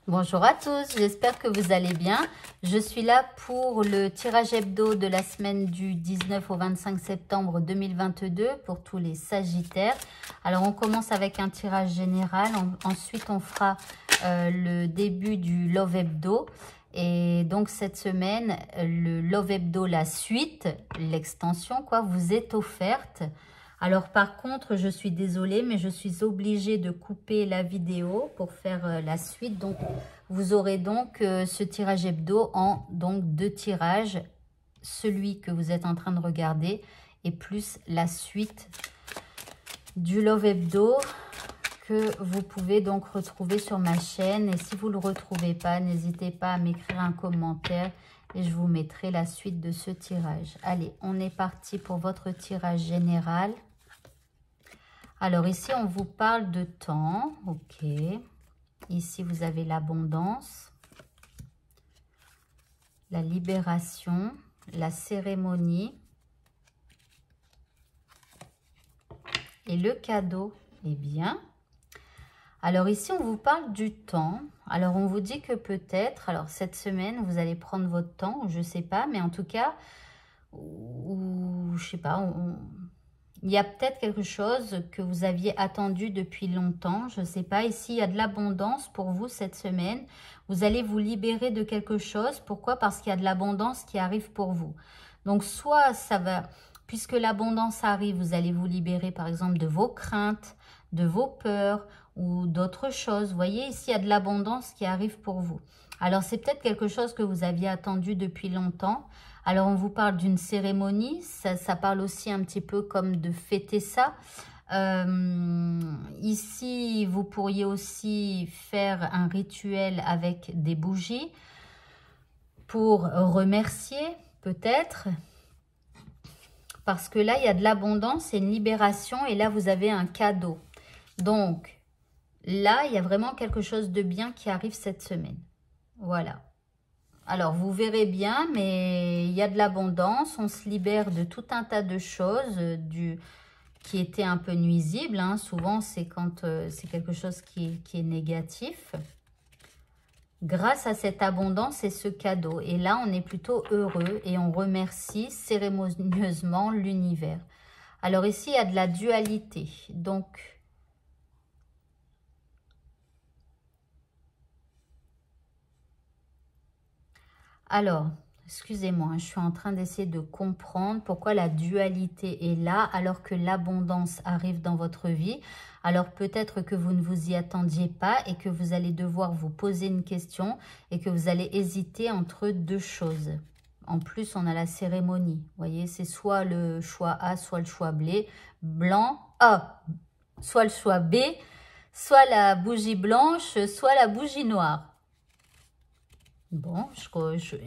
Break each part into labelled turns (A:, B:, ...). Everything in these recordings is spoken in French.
A: Bonjour à tous, j'espère que vous allez bien. Je suis là pour le tirage hebdo de la semaine du 19 au 25 septembre 2022 pour tous les Sagittaires. Alors on commence avec un tirage général, ensuite on fera le début du Love Hebdo. Et donc cette semaine, le Love Hebdo, la suite, l'extension quoi, vous est offerte. Alors par contre, je suis désolée, mais je suis obligée de couper la vidéo pour faire la suite. Donc vous aurez donc ce tirage hebdo en donc 2 tirages, celui que vous êtes en train de regarder et plus la suite du Love Hebdo que vous pouvez donc retrouver sur ma chaîne. Et si vous ne le retrouvez pas, n'hésitez pas à m'écrire un commentaire et je vous mettrai la suite de ce tirage. Allez, on est parti pour votre tirage général. Alors ici, on vous parle de temps, ok. Ici, vous avez l'abondance, la libération, la cérémonie et le cadeau. Eh bien, alors ici, on vous parle du temps. Alors, on vous dit que peut-être, alors cette semaine, vous allez prendre votre temps, je ne sais pas, mais en tout cas, ou je ne sais pas, il y a peut-être quelque chose que vous aviez attendu depuis longtemps. Je ne sais pas. Ici, il y a de l'abondance pour vous cette semaine. Vous allez vous libérer de quelque chose. Pourquoi? Parce qu'il y a de l'abondance qui arrive pour vous. Donc, soit ça va, puisque l'abondance arrive, vous allez vous libérer par exemple de vos craintes, de vos peurs ou d'autres choses. Vous voyez, ici, il y a de l'abondance qui arrive pour vous. Alors, c'est peut-être quelque chose que vous aviez attendu depuis longtemps. Alors, on vous parle d'une cérémonie, ça parle aussi un petit peu comme de fêter ça. Ici, vous pourriez aussi faire un rituel avec des bougies pour remercier, peut-être. Parce que là, il y a de l'abondance et une libération et là, vous avez un cadeau. Donc, là, il y a vraiment quelque chose de bien qui arrive cette semaine. Voilà. Alors, vous verrez bien, mais il y a de l'abondance. On se libère de tout un tas de choses qui étaient un peu nuisibles. Hein. Souvent, c'est quand c'est quelque chose qui est négatif. Grâce à cette abondance et ce cadeau. Et là, on est plutôt heureux et on remercie cérémonieusement l'univers. Alors ici, il y a de la dualité. Donc, alors, excusez-moi, je suis en train d'essayer de comprendre pourquoi la dualité est là alors que l'abondance arrive dans votre vie. Alors peut-être que vous ne vous y attendiez pas et que vous allez devoir vous poser une question et que vous allez hésiter entre deux choses. En plus, on a la cérémonie. Vous voyez, c'est soit le choix A, soit le choix blanc, soit le choix B, soit la bougie blanche, soit la bougie noire. Bon,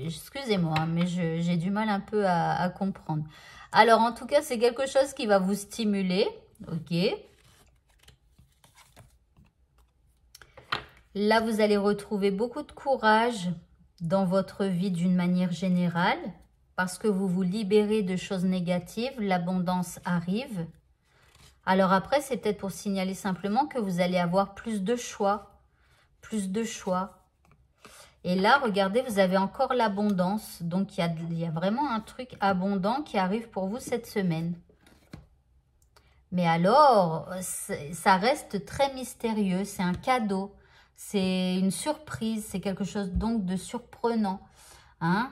A: excusez-moi, mais j'ai du mal un peu à comprendre. Alors, en tout cas, c'est quelque chose qui va vous stimuler. Ok. Là, vous allez retrouver beaucoup de courage dans votre vie d'une manière générale. Parce que vous vous libérez de choses négatives. L'abondance arrive. Alors après, c'est peut-être pour signaler simplement que vous allez avoir plus de choix. Plus de choix. Et là, regardez, vous avez encore l'abondance. Donc, il y a vraiment un truc abondant qui arrive pour vous cette semaine. Mais alors, ça reste très mystérieux. C'est un cadeau. C'est une surprise. C'est quelque chose donc de surprenant. Hein?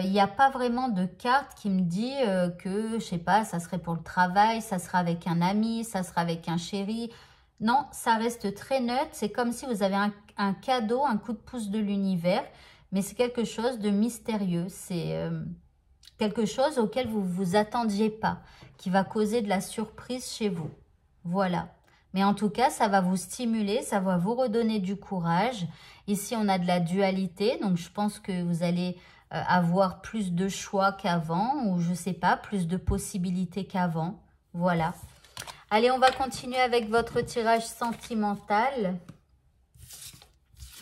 A: Il n'y a pas vraiment de carte qui me dit que, je sais pas, ça serait pour le travail, ça sera avec un ami, ça sera avec un chéri. Non, ça reste très neutre. C'est comme si vous avez un cadeau, un coup de pouce de l'univers. Mais c'est quelque chose de mystérieux. C'est quelque chose auquel vous ne vous attendiez pas. Qui va causer de la surprise chez vous. Voilà. Mais en tout cas, ça va vous stimuler. Ça va vous redonner du courage. Ici, on a de la dualité. Donc, je pense que vous allez avoir plus de choix qu'avant. Ou je ne sais pas, plus de possibilités qu'avant. Voilà. Allez, on va continuer avec votre tirage sentimental.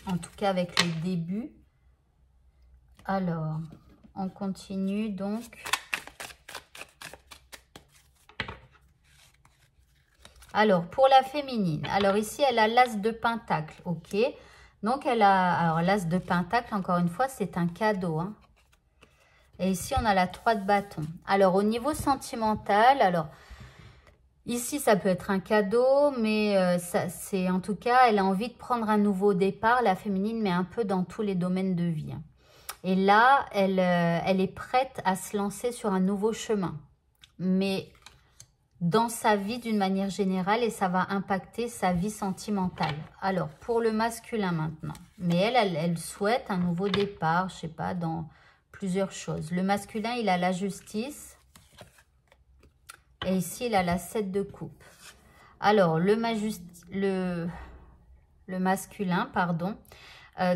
A: En tout cas, avec le début. Alors, on continue donc. Alors, pour la féminine. Alors, ici, elle a l'as de pentacle. Ok. Donc, elle a... Alors, l'as de pentacle, encore une fois, c'est un cadeau. Hein. Et ici, on a la 3 de bâton. Alors, au niveau sentimental, alors... Ici, ça peut être un cadeau, mais c'est en tout cas, elle a envie de prendre un nouveau départ, la féminine, mais un peu dans tous les domaines de vie. Et là, elle est prête à se lancer sur un nouveau chemin. Mais dans sa vie d'une manière générale, et ça va impacter sa vie sentimentale. Alors, pour le masculin maintenant. Mais elle souhaite un nouveau départ, je sais pas, dans plusieurs choses. Le masculin, il a la justice. Et ici, il a la 7 de coupe. Alors, le masculin, pardon.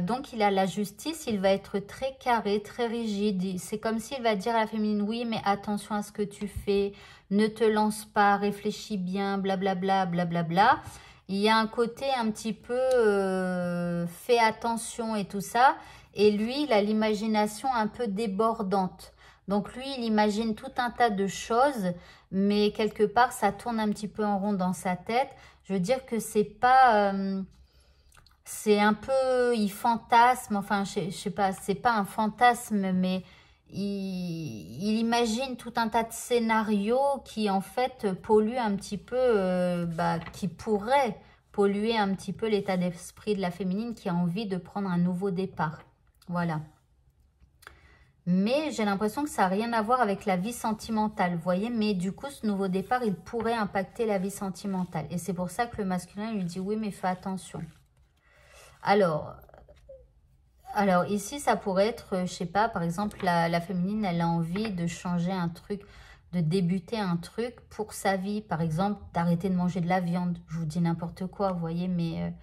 A: Donc, il a la justice. Il va être très carré, très rigide. C'est comme s'il va dire à la féminine, oui, mais attention à ce que tu fais. Ne te lance pas, réfléchis bien, blablabla, blablabla. Il y a un côté un petit peu fais attention et tout ça. Et lui, il a l'imagination un peu débordante. Donc, lui, il imagine tout un tas de choses, mais quelque part, ça tourne un petit peu en rond dans sa tête. Je veux dire que c'est pas... c'est un peu... Il fantasme, enfin, je sais pas, c'est pas un fantasme, mais il imagine tout un tas de scénarios qui, en fait, polluent un petit peu... qui pourraient polluer un petit peu l'état d'esprit de la féminine qui a envie de prendre un nouveau départ. Voilà. Mais j'ai l'impression que ça n'a rien à voir avec la vie sentimentale, vous voyez. Mais du coup, ce nouveau départ, il pourrait impacter la vie sentimentale. Et c'est pour ça que le masculin lui dit, oui, mais fais attention. Alors ici, ça pourrait être, je sais pas, par exemple, la féminine, elle a envie de changer un truc, de débuter un truc pour sa vie. Par exemple, d'arrêter de manger de la viande. Je vous dis n'importe quoi, vous voyez, mais...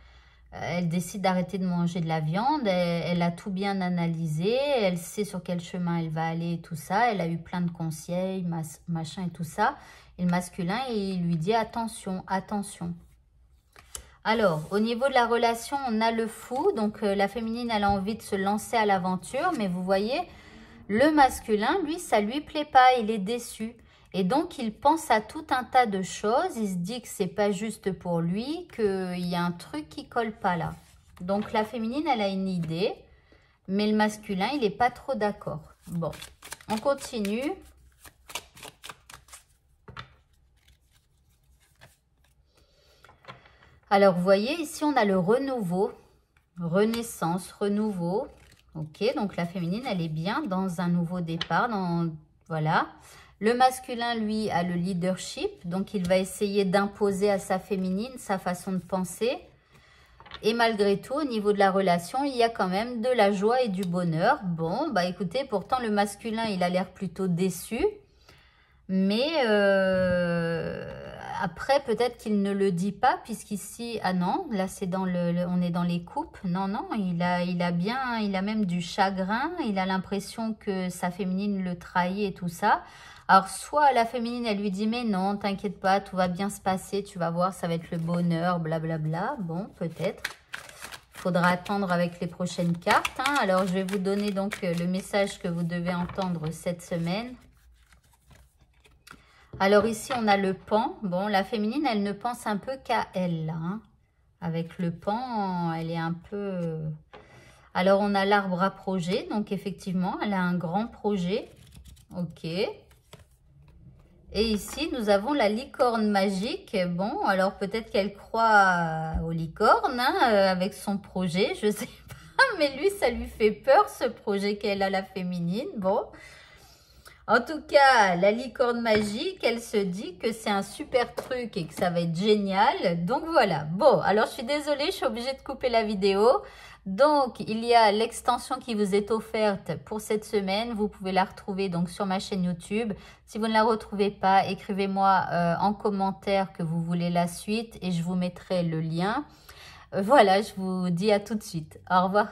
A: elle décide d'arrêter de manger de la viande, elle a tout bien analysé, elle sait sur quel chemin elle va aller et tout ça. Elle a eu plein de conseils, machin et tout ça. Et le masculin, il lui dit attention, attention. Alors, au niveau de la relation, on a le fou. Donc, la féminine, elle a envie de se lancer à l'aventure. Mais vous voyez, le masculin, lui, ça lui plaît pas, il est déçu. Et donc, il pense à tout un tas de choses. Il se dit que c'est pas juste pour lui, qu'il y a un truc qui colle pas là. Donc, la féminine, elle a une idée, mais le masculin, il n'est pas trop d'accord. Bon, on continue. Alors, vous voyez, ici, on a le renouveau, renaissance, renouveau. Ok, donc la féminine, elle est bien dans un nouveau départ. Voilà. Le masculin, lui, a le leadership. Donc, il va essayer d'imposer à sa féminine sa façon de penser. Et malgré tout, au niveau de la relation, il y a quand même de la joie et du bonheur. Bon, bah écoutez, pourtant, le masculin, il a l'air plutôt déçu. Mais après, peut-être qu'il ne le dit pas, puisqu'ici, ah non, là, c'est dans on est dans les coupes. Non, non, il a même du chagrin. Il a l'impression que sa féminine le trahit et tout ça. Alors, soit la féminine, elle lui dit, mais non, t'inquiète pas, tout va bien se passer, tu vas voir, ça va être le bonheur, blablabla. Bon, peut-être. Il faudra attendre avec les prochaines cartes. Hein. Alors, je vais vous donner donc le message que vous devez entendre cette semaine. Alors, ici, on a le pan. Bon, la féminine, elle ne pense un peu qu'à elle, là. Hein. Avec le pan, elle est un peu... Alors, on a l'arbre à projet. Donc, effectivement, elle a un grand projet. Ok. Et ici, nous avons la licorne magique. Bon, alors peut-être qu'elle croit aux licornes hein, avec son projet. Je sais pas, mais lui, ça lui fait peur, ce projet qu'elle a, la féminine. Bon, en tout cas, la licorne magique, elle se dit que c'est un super truc et que ça va être génial. Donc voilà. Bon, alors je suis désolée, je suis obligée de couper la vidéo. Donc, il y a l'extension qui vous est offerte pour cette semaine. Vous pouvez la retrouver donc sur ma chaîne YouTube. Si vous ne la retrouvez pas, écrivez-moi en commentaire que vous voulez la suite et je vous mettrai le lien. Voilà, je vous dis à tout de suite. Au revoir.